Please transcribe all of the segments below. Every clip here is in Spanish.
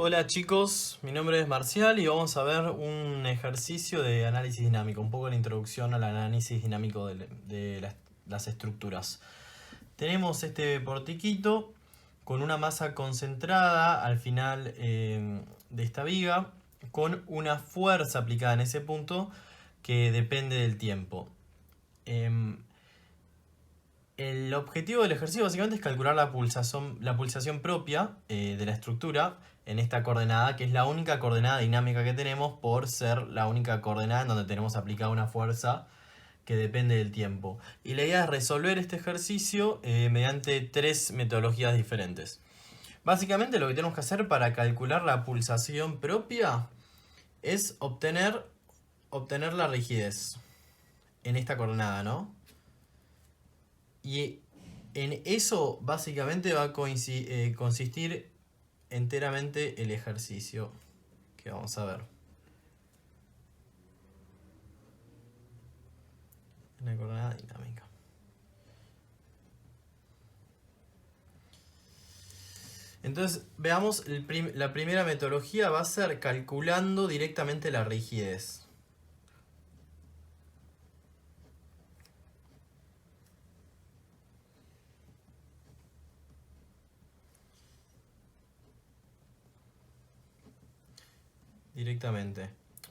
Hola chicos, mi nombre es Marcial y vamos a ver un ejercicio de análisis dinámico, un poco la introducción al análisis dinámico de las estructuras. Tenemos este portiquito con una masa concentrada al final de esta viga, con una fuerza aplicada en ese punto que depende del tiempo. El objetivo del ejercicio básicamente es calcular la pulsación propia de la estructura en esta coordenada, que es la única coordenada dinámica que tenemos por ser la única coordenada en donde tenemos aplicada una fuerza que depende del tiempo. Y la idea es resolver este ejercicio mediante tres metodologías diferentes. Básicamente lo que tenemos que hacer para calcular la pulsación propia es obtener la rigidez en esta coordenada, ¿no? Y en eso básicamente va a consistir enteramente el ejercicio que vamos a ver. En la coordenada dinámica. Entonces, veamos, la primera metodología va a ser calculando directamente la rigidez. Directamente.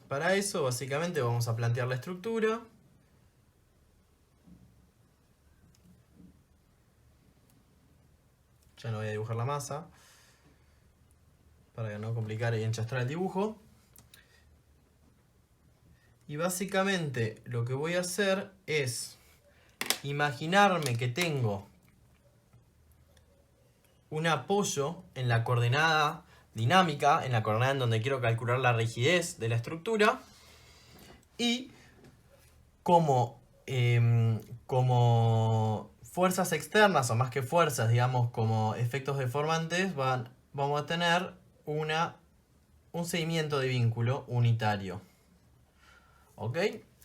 Para eso, básicamente, vamos a plantear la estructura. Ya no voy a dibujar la masa, para no complicar y enchastrar el dibujo. Y básicamente lo que voy a hacer es imaginarme que tengo un apoyo en la coordenada dinámica, en la coordenada en donde quiero calcular la rigidez de la estructura, y como fuerzas externas, o más que fuerzas, digamos, como efectos deformantes, vamos a tener un seguimiento de vínculo unitario. ¿Ok?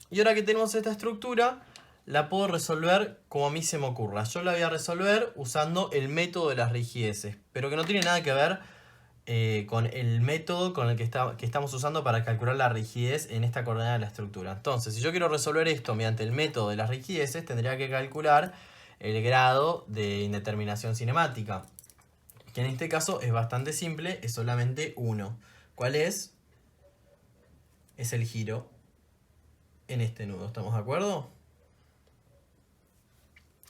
Y ahora que tenemos esta estructura, la puedo resolver como a mí se me ocurra. Yo la voy a resolver usando el método de las rigideces, pero que no tiene nada que ver con el método con el que estamos usando para calcular la rigidez en esta coordenada de la estructura. Entonces, si yo quiero resolver esto mediante el método de las rigideces, tendría que calcular el grado de indeterminación cinemática, que en este caso es bastante simple, es solamente 1. ¿Cuál es? Es el giro en este nudo, ¿estamos de acuerdo?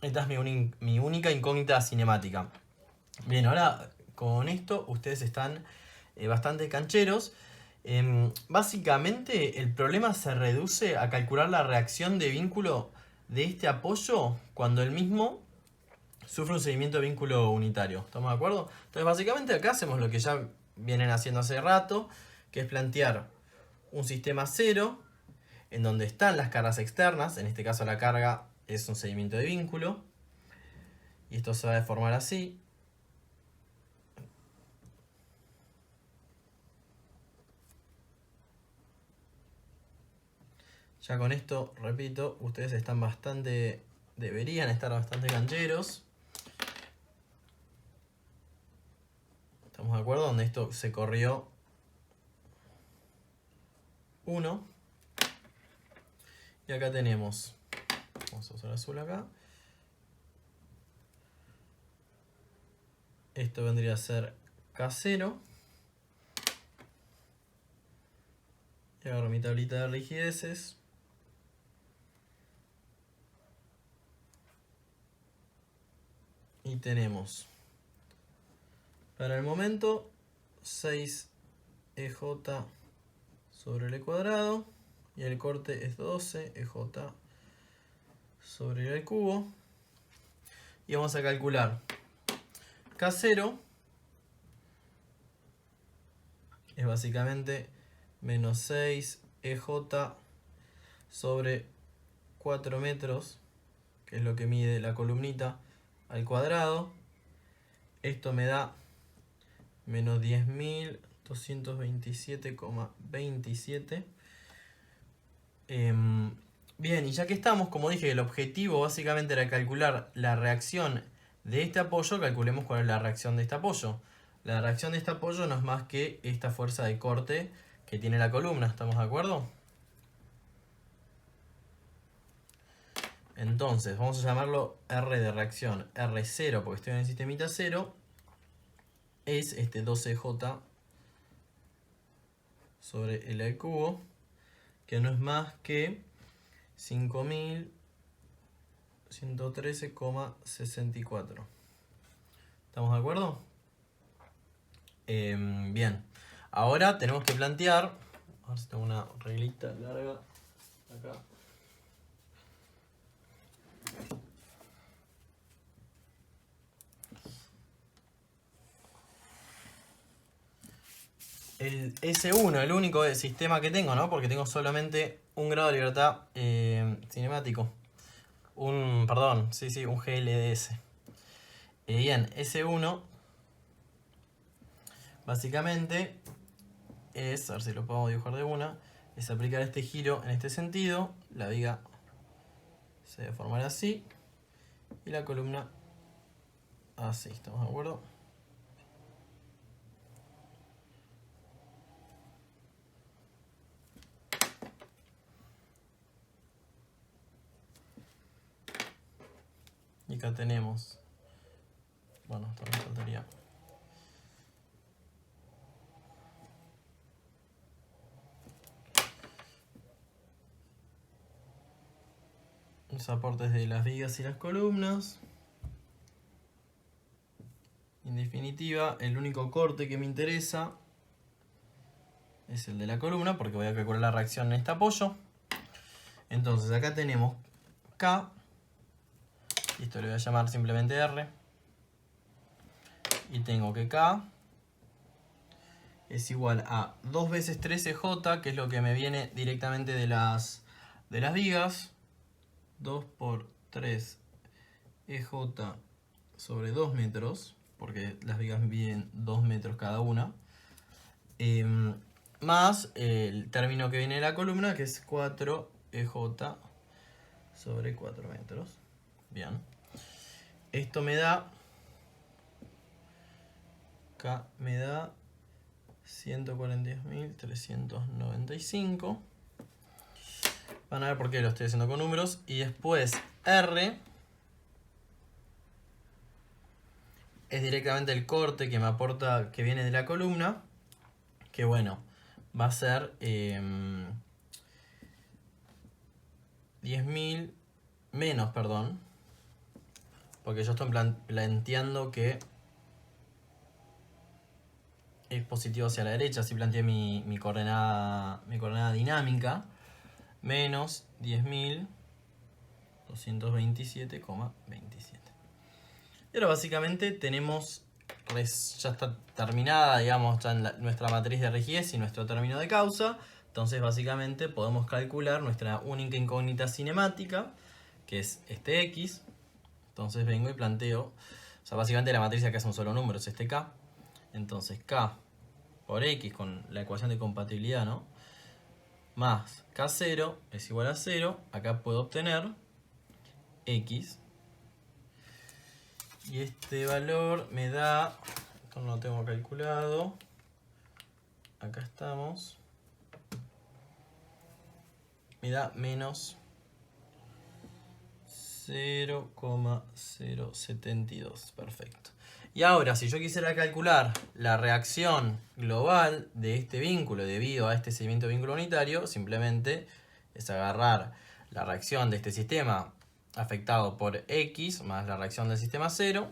Esta es mi única incógnita cinemática. Bien, ahora con esto ustedes están bastante cancheros. Básicamente el problema se reduce a calcular la reacción de vínculo de este apoyo cuando el mismo sufre un seguimiento de vínculo unitario. ¿Estamos de acuerdo? Entonces básicamente acá hacemos lo que ya vienen haciendo hace rato, que es plantear un sistema cero en donde están las cargas externas. En este caso la carga es un seguimiento de vínculo. Y esto se va a deformar así. Ya con esto, repito, ustedes están deberían estar bastante cancheros. ¿Estamos de acuerdo? Donde esto se corrió 1. Y acá tenemos, vamos a usar azul acá. Esto vendría a ser K0. Y agarro mi tablita de rigideces. Y tenemos, para el momento, 6 EJ sobre el cuadrado. Y el corte es 12 EJ sobre el cubo. Y vamos a calcular K0 es básicamente menos 6 EJ sobre 4 metros, que es lo que mide la columnita, al cuadrado. Esto me da menos 10.227,27. Bien, y ya que estamos, como dije, el objetivo básicamente era calcular la reacción de este apoyo, calculemos cuál es la reacción de este apoyo. La reacción de este apoyo no es más que esta fuerza de corte que tiene la columna, ¿estamos de acuerdo? Entonces, vamos a llamarlo R de reacción R0, porque estoy en el sistemita 0, es este 12J sobre L al cubo, que no es más que 5113,64. ¿Estamos de acuerdo? Bien. Ahora tenemos que plantear, a ver si tengo una reglita larga acá. El S1, el único sistema que tengo, ¿no? Porque tengo solamente un grado de libertad cinemático. Un GLDS. Bien, S1 básicamente es, a ver si lo podemos dibujar de una, es aplicar este giro en este sentido, la viga se deformará así y la columna así, ¿estamos de acuerdo? Y acá tenemos, bueno, esto me faltaría. Los aportes de las vigas y las columnas. En definitiva, el único corte que me interesa es el de la columna, porque voy a calcular la reacción en este apoyo. Entonces acá tenemos K, y esto le voy a llamar simplemente R, y tengo que K es igual a 2 veces 13J, que es lo que me viene directamente de las vigas, 2 por 3 EJ sobre 2 metros, porque las vigas miden 2 metros cada una, más el término que viene de la columna, que es 4 EJ sobre 4 metros. Bien. Esto me da, acá me da 142.395. Van a ver por qué lo estoy haciendo con números. Y después R es directamente el corte que me aporta, que viene de la columna, que bueno, va a ser 10.000 menos, perdón, porque yo estoy planteando que es positivo hacia la derecha, así planteé mi coordenada dinámica, menos 10.227,27. Y ahora básicamente tenemos, ya está terminada, digamos, ya en nuestra matriz de rigidez y nuestro término de causa. Entonces básicamente podemos calcular nuestra única incógnita cinemática, que es este X. Entonces vengo y planteo, o sea, básicamente la matriz acá es un solo número, es este K. Entonces K por X con la ecuación de compatibilidad, ¿no? Más K0 es igual a 0. Acá puedo obtener X. Y este valor me da, esto no lo tengo calculado, acá estamos, me da menos 0,072. Perfecto. Y ahora, si yo quisiera calcular la reacción global de este vínculo debido a este seguimiento de vínculo unitario, simplemente es agarrar la reacción de este sistema afectado por X más la reacción del sistema 0.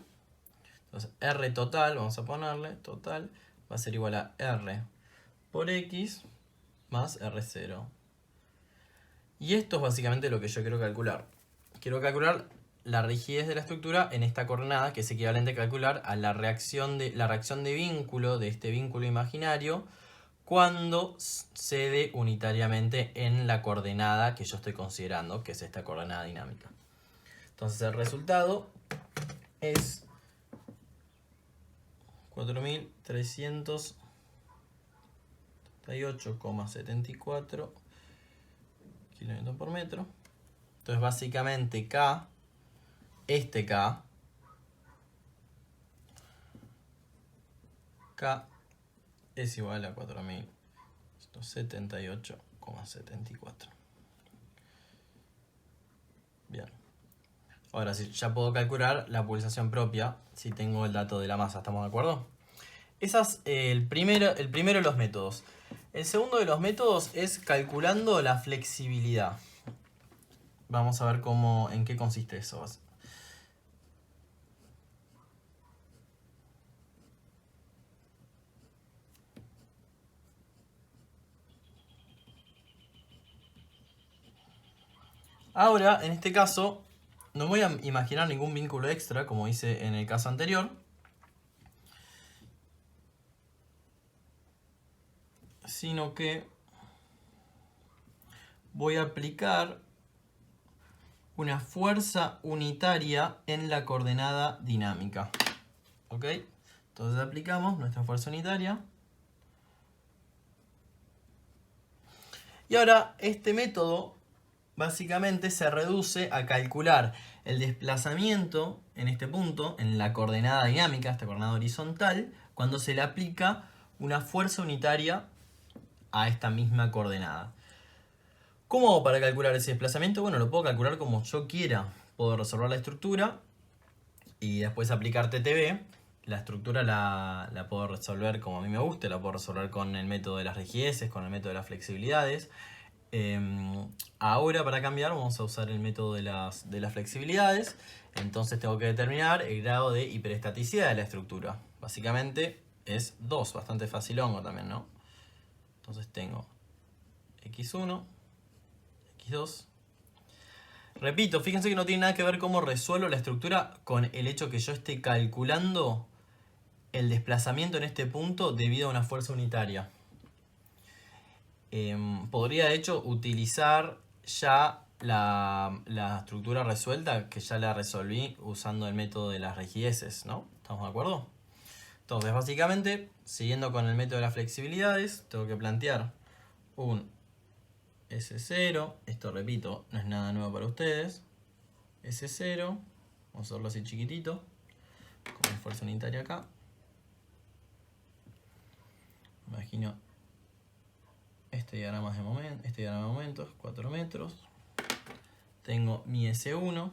Entonces R total, vamos a ponerle, total, va a ser igual a R por X más R0. Y esto es básicamente lo que yo quiero calcular. Quiero calcular la rigidez de la estructura en esta coordenada, que es equivalente a calcular a la reacción de vínculo de este vínculo imaginario cuando cede unitariamente en la coordenada que yo estoy considerando, que es esta coordenada dinámica. Entonces el resultado es 4.338,74 kilómetros por metro. Entonces básicamente K, este K, K es igual a 4078,74. Bien. Ahora sí, ya puedo calcular la pulsación propia si tengo el dato de la masa, ¿estamos de acuerdo? Ese es el primero de los métodos. El segundo de los métodos es calculando la flexibilidad. Vamos a ver en qué consiste eso. Ahora, en este caso, no voy a imaginar ningún vínculo extra, como hice en el caso anterior, sino que voy a aplicar una fuerza unitaria en la coordenada dinámica. ¿Ok? Entonces aplicamos nuestra fuerza unitaria. Y ahora este método básicamente se reduce a calcular el desplazamiento en este punto, en la coordenada dinámica, esta coordenada horizontal, cuando se le aplica una fuerza unitaria a esta misma coordenada. ¿Cómo hago para calcular ese desplazamiento? Bueno, lo puedo calcular como yo quiera. Puedo resolver la estructura y después aplicar TTB. La estructura la puedo resolver como a mí me guste, la puedo resolver con el método de las rigideces, con el método de las flexibilidades. Ahora para cambiar vamos a usar el método de las flexibilidades. Entonces tengo que determinar el grado de hiperestaticidad de la estructura. Básicamente es 2, bastante facilongo también, ¿no? Entonces tengo x1, x2. Repito, fíjense que no tiene nada que ver cómo resuelvo la estructura con el hecho que yo esté calculando el desplazamiento en este punto debido a una fuerza unitaria. Podría de hecho utilizar ya la estructura resuelta, que ya la resolví usando el método de las rigideces, ¿no? ¿Estamos de acuerdo? Entonces, básicamente, siguiendo con el método de las flexibilidades, tengo que plantear un S0. Esto, repito, no es nada nuevo para ustedes. S0. Vamos a hacerlo así chiquitito, con mi fuerza unitaria acá. Imagino este diagrama de momentos, 4 metros. Tengo mi S1.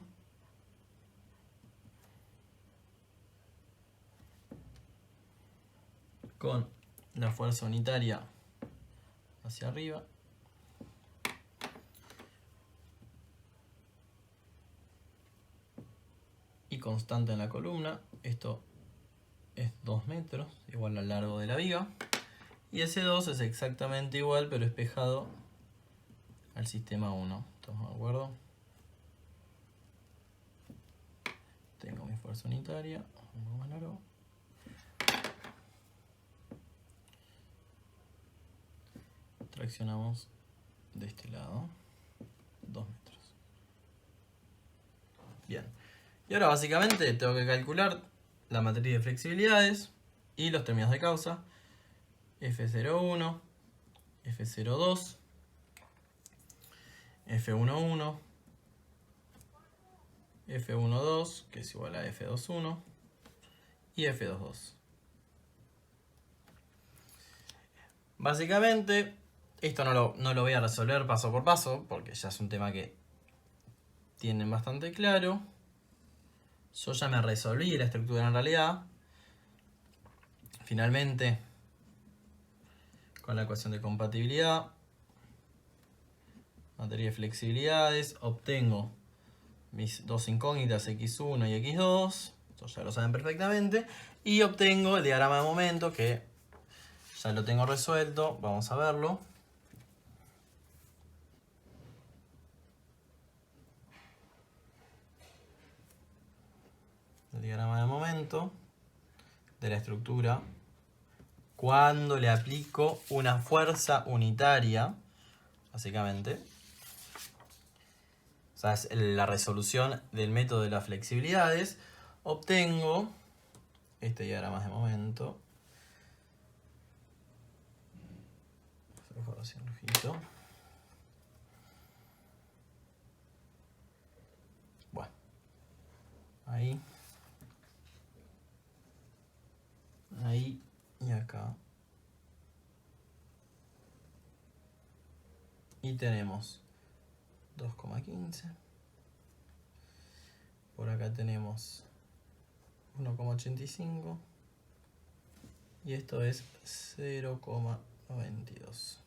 Con la fuerza unitaria hacia arriba. Y constante en la columna. Esto es 2 metros, igual al largo de la viga. Y ese 2 es exactamente igual, pero espejado al sistema 1. ¿Estamos de acuerdo? Tengo mi fuerza unitaria, un poco más largo. Traccionamos de este lado 2 metros. Bien. Y ahora básicamente tengo que calcular la matriz de flexibilidades y los términos de causa. F01, F02, F11, F12, que es igual a F21, y F22. Básicamente, esto no lo voy a resolver paso por paso, porque ya es un tema que tienen bastante claro. Yo ya me resolví la estructura en realidad. Finalmente, con la ecuación de compatibilidad, materia de flexibilidades, obtengo mis dos incógnitas x1 y x2, esto ya lo saben perfectamente, y obtengo el diagrama de momento que ya lo tengo resuelto, vamos a verlo. El diagrama de momento de la estructura cuando le aplico una fuerza unitaria, básicamente. O sea, es la resolución del método de las flexibilidades. Obtengo este diagrama de momento. Mejor así un ojito. Bueno, ahí y acá. Y tenemos 2,15. Por acá tenemos 1,85. Y esto es 0,92.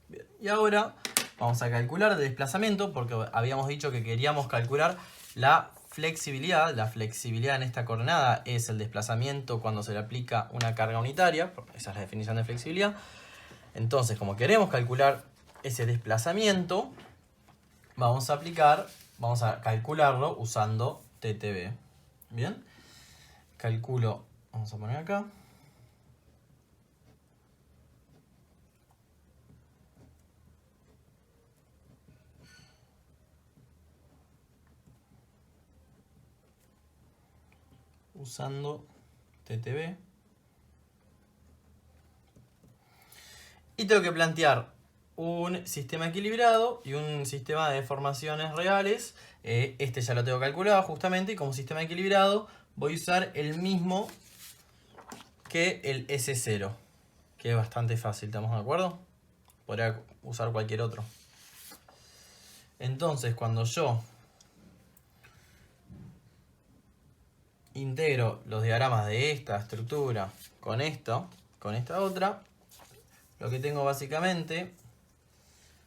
Bien, y ahora vamos a calcular el desplazamiento, porque habíamos dicho que queríamos calcular la flexibilidad. La flexibilidad en esta coordenada es el desplazamiento cuando se le aplica una carga unitaria. Esa es la definición de flexibilidad. Entonces, como queremos calcular ese desplazamiento, vamos a calcularlo usando TTB. Bien, calculo, vamos a poner acá. Usando TTB. Y tengo que plantear un sistema equilibrado y un sistema de deformaciones reales. Este ya lo tengo calculado justamente, y como sistema equilibrado voy a usar el mismo que el S0, que es bastante fácil, ¿estamos de acuerdo? Podría usar cualquier otro. Entonces, cuando yo integro los diagramas de esta estructura con esto, con esta otra, lo que tengo básicamente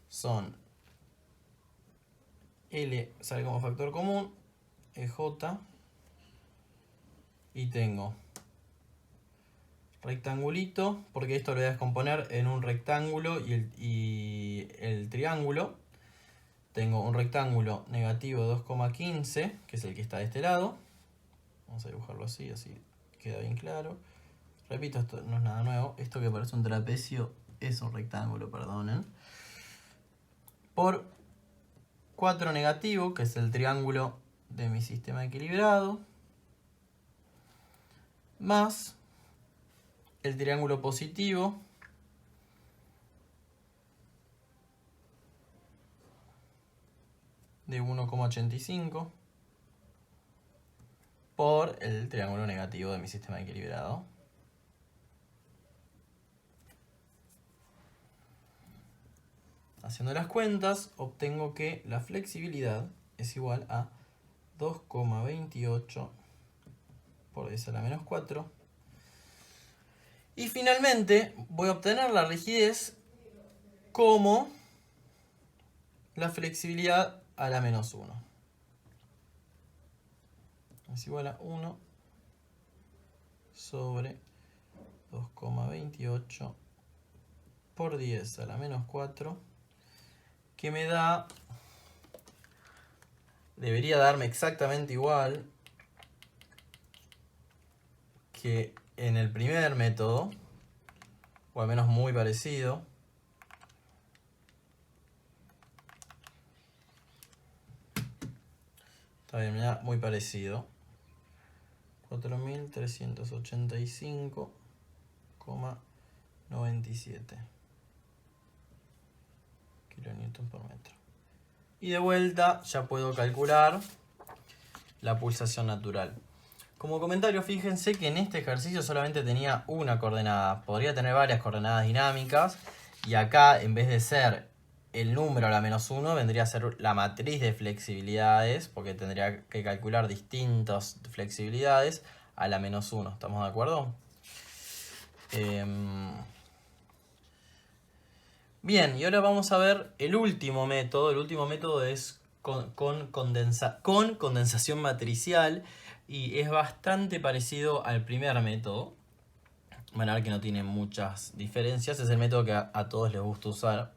son L sale como factor común, EJ, y tengo rectangulito, porque esto lo voy a descomponer en un rectángulo y el triángulo. Tengo un rectángulo negativo 2,15, que es el que está de este lado. Vamos a dibujarlo así, así queda bien claro. Repito, esto no es nada nuevo. Esto que parece un trapecio es un rectángulo, perdonen. Por 4 negativo, que es el triángulo de mi sistema equilibrado, más el triángulo positivo de 1,85 por el triángulo negativo de mi sistema equilibrado. Haciendo las cuentas, obtengo que la flexibilidad es igual a 2,28 por 10 a la menos 4. Y finalmente voy a obtener la rigidez como la flexibilidad a la menos 1. Es igual a 1 sobre 2,28 por 10 a la menos 4, que me da, debería darme exactamente igual que en el primer método, o al menos muy parecido. Está bien, me da muy parecido. 4.385,97 kilonewton por metro. Y de vuelta ya puedo calcular la pulsación natural. Como comentario, fíjense que en este ejercicio solamente tenía una coordenada. Podría tener varias coordenadas dinámicas. Y acá, en vez de ser el número a la menos 1, vendría a ser la matriz de flexibilidades, porque tendría que calcular distintas flexibilidades a la menos 1. ¿Estamos de acuerdo? Bien, y ahora vamos a ver el último método. El último método es con condensación matricial. Y es bastante parecido al primer método. Van a ver que no tiene muchas diferencias. Es el método que a todos les gusta usar,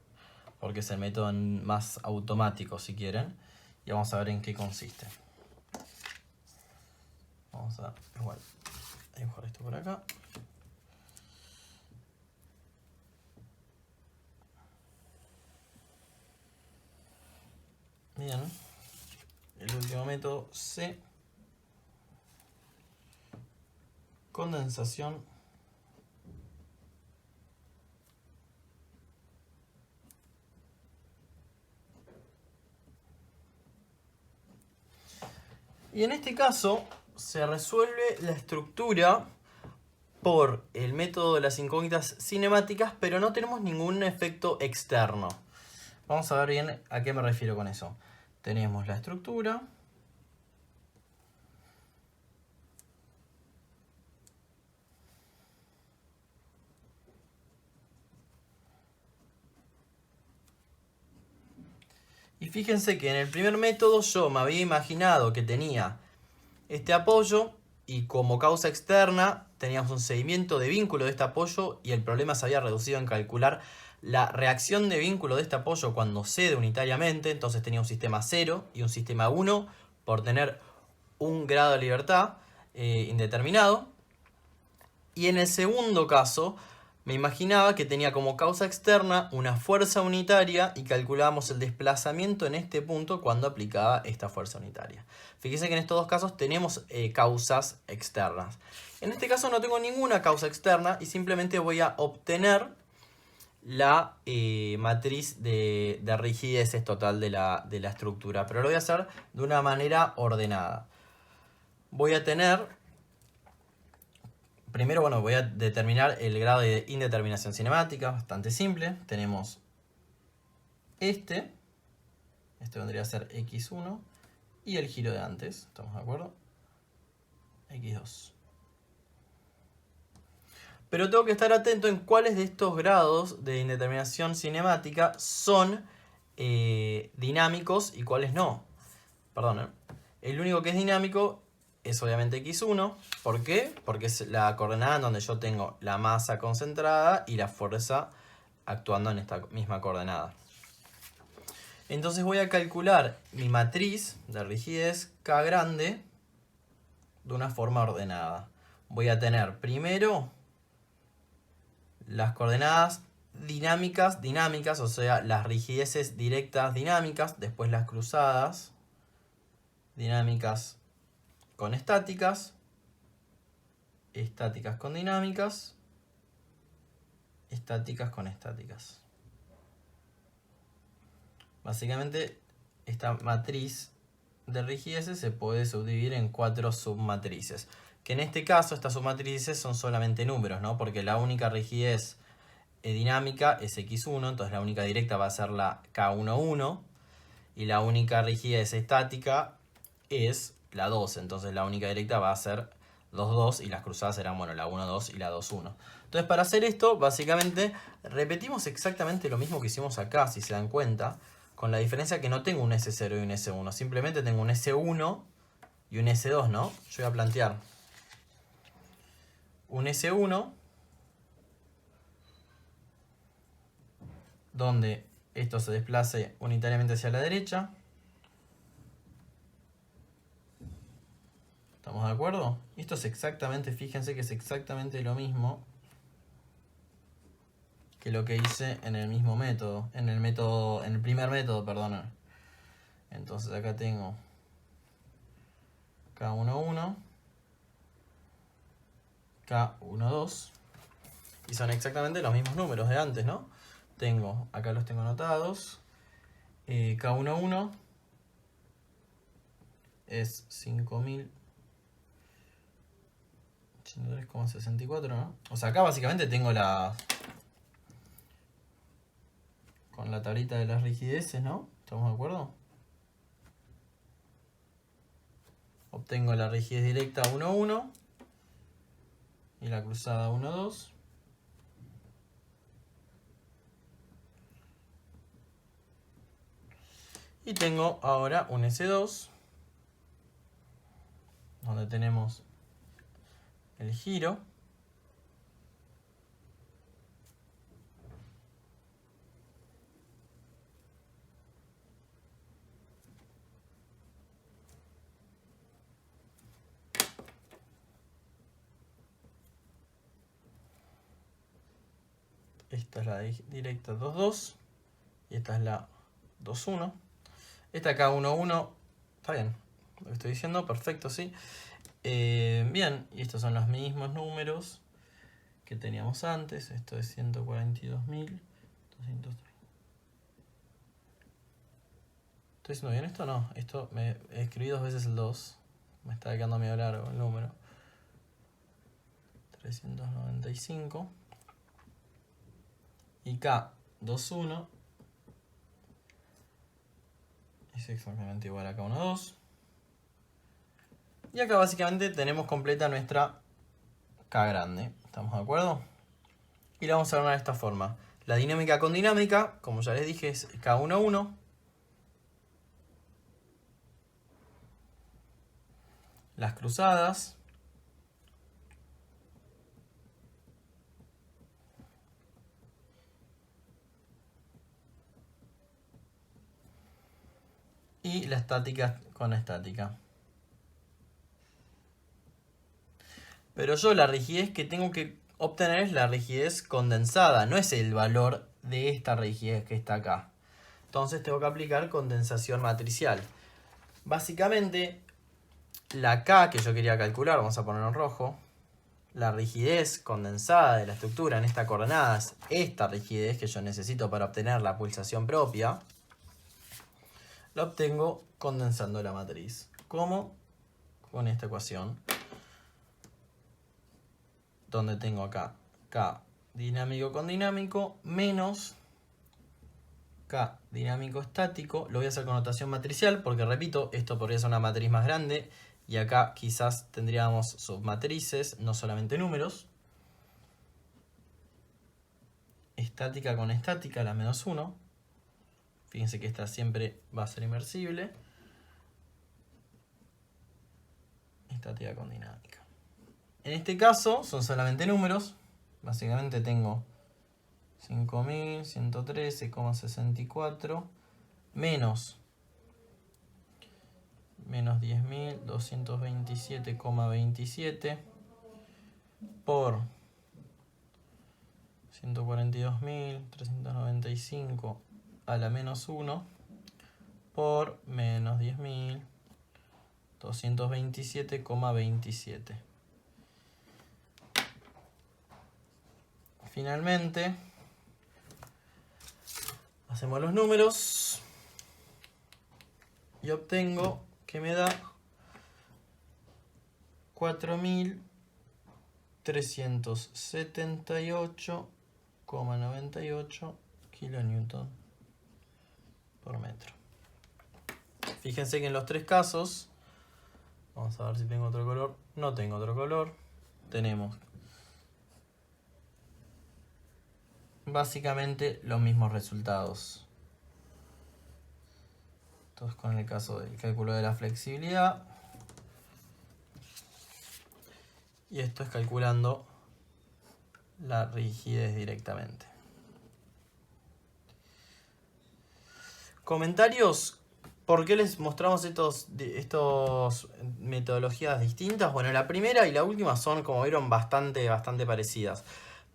porque es el método más automático, si quieren. Y vamos a ver en qué consiste. Vamos a igual dibujar esto por acá. Bien. El último método, C. Condensación y en este caso se resuelve la estructura por el método de las incógnitas cinemáticas, pero no tenemos ningún efecto externo. Vamos a ver bien a qué me refiero con eso. Tenemos la estructura. Y fíjense que en el primer método yo me había imaginado que tenía este apoyo y como causa externa teníamos un seguimiento de vínculo de este apoyo y el problema se había reducido en calcular la reacción de vínculo de este apoyo cuando cede unitariamente. Entonces tenía un sistema 0 y un sistema 1 por tener un grado de libertad indeterminado. Y en el segundo caso me imaginaba que tenía como causa externa una fuerza unitaria y calculábamos el desplazamiento en este punto cuando aplicaba esta fuerza unitaria. Fíjense que en estos dos casos tenemos causas externas. En este caso no tengo ninguna causa externa y simplemente voy a obtener la matriz de rigideces total de la estructura. Pero lo voy a hacer de una manera ordenada. Voy a tener... Primero, bueno, voy a determinar el grado de indeterminación cinemática, bastante simple. Tenemos este vendría a ser x1 y el giro de antes, ¿estamos de acuerdo? x2. Pero tengo que estar atento en cuáles de estos grados de indeterminación cinemática son dinámicos y cuáles no. Perdón, el único que es dinámico es obviamente x1. ¿Por qué? Porque es la coordenada en donde yo tengo la masa concentrada y la fuerza actuando en esta misma coordenada. Entonces voy a calcular mi matriz de rigidez K grande de una forma ordenada. Voy a tener primero las coordenadas dinámicas, o sea, las rigideces directas dinámicas, después las cruzadas dinámicas con estáticas, estáticas con dinámicas, estáticas con estáticas. Básicamente esta matriz de rigideces se puede subdividir en 4 submatrices. Que en este caso estas submatrices son solamente números, ¿no? Porque la única rigidez dinámica es x1, entonces la única directa va a ser la k11. Y la única rigidez estática es la 2, entonces la única directa va a ser 2, 2 y las cruzadas serán, bueno, la 1, 2 y la 2, 1. Entonces para hacer esto, básicamente repetimos exactamente lo mismo que hicimos acá, si se dan cuenta, con la diferencia que no tengo un S0 y un S1, simplemente tengo un S1 y un S2, ¿no? Yo voy a plantear un S1 donde esto se desplace unitariamente hacia la derecha. ¿Estamos de acuerdo? Esto es exactamente, fíjense que es exactamente lo mismo que lo que hice en el mismo método, en el primer método, perdón. Entonces acá tengo K11, K12 y son exactamente los mismos números de antes, ¿no? Acá los tengo anotados. K11 es 5083,64, ¿no? O sea, acá básicamente tengo con la tablita de las rigideces, ¿no? ¿Estamos de acuerdo? Obtengo la rigidez directa 1, 1 y la cruzada 1, 2. Y tengo ahora un S2, donde tenemos el giro. Esta es la directa 2, 2 y esta es la 2, 1. Esta acá 1, 1, está bien, lo que estoy diciendo, perfecto, sí. Bien, y estos son los mismos números que teníamos antes. Esto es 142.230. ¿Estoy diciendo bien esto o no? Esto me escribí 2 veces el 2. Me está quedando medio largo el número. 395. Y K21 es exactamente igual a K1, 2. Y acá básicamente tenemos completa nuestra K grande. ¿Estamos de acuerdo? Y la vamos a ordenar de esta forma. La dinámica con dinámica, como ya les dije, es K1, 1. Las cruzadas. Y la estática con estática. Pero yo la rigidez que tengo que obtener es la rigidez condensada, no es el valor de esta rigidez que está acá. Entonces tengo que aplicar condensación matricial. Básicamente, la K que yo quería calcular, vamos a ponerlo en rojo, la rigidez condensada de la estructura en esta coordenada es esta rigidez que yo necesito para obtener la pulsación propia, la obtengo condensando la matriz. ¿Cómo? Con esta ecuación, donde tengo acá K dinámico con dinámico menos K dinámico estático. Lo voy a hacer con notación matricial porque, repito, esto podría ser una matriz más grande y acá quizás tendríamos submatrices, no solamente números. Estática con estática, la menos 1. Fíjense que esta siempre va a ser inversible. Estática con dinámica. En este caso son solamente números. Básicamente tengo 5.113,64 menos 10.227,27 por 142.395 a la menos 1 por menos 10.227,27. Finalmente, hacemos los números y obtengo que me da 4.378,98 kilonewton por metro. Fíjense que en los tres casos, vamos a ver si tengo otro color, no tengo otro color, tenemos básicamente los mismos resultados. Entonces, con el caso del cálculo de la flexibilidad, y esto es calculando la rigidez directamente. ¿Comentarios? ¿Por qué les mostramos estos metodologías distintas? Bueno, la primera y la última son, como vieron, bastante parecidas.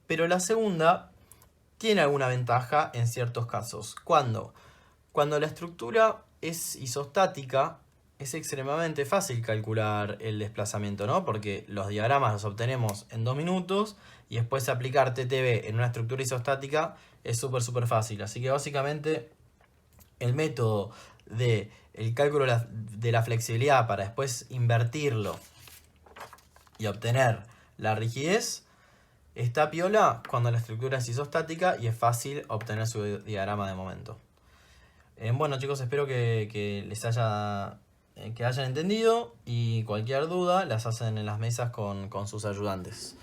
Pero la segunda tiene alguna ventaja en ciertos casos. Cuando la estructura es isostática, es extremadamente fácil calcular el desplazamiento, ¿no? Porque los diagramas los obtenemos en 2 minutos y después aplicar TTB en una estructura isostática es súper fácil. Así que básicamente el método del cálculo de la flexibilidad para después invertirlo y obtener la rigidez está piola cuando la estructura es isostática y es fácil obtener su diagrama de momento. Bueno, chicos, espero que les hayan entendido y cualquier duda las hacen en las mesas con sus ayudantes.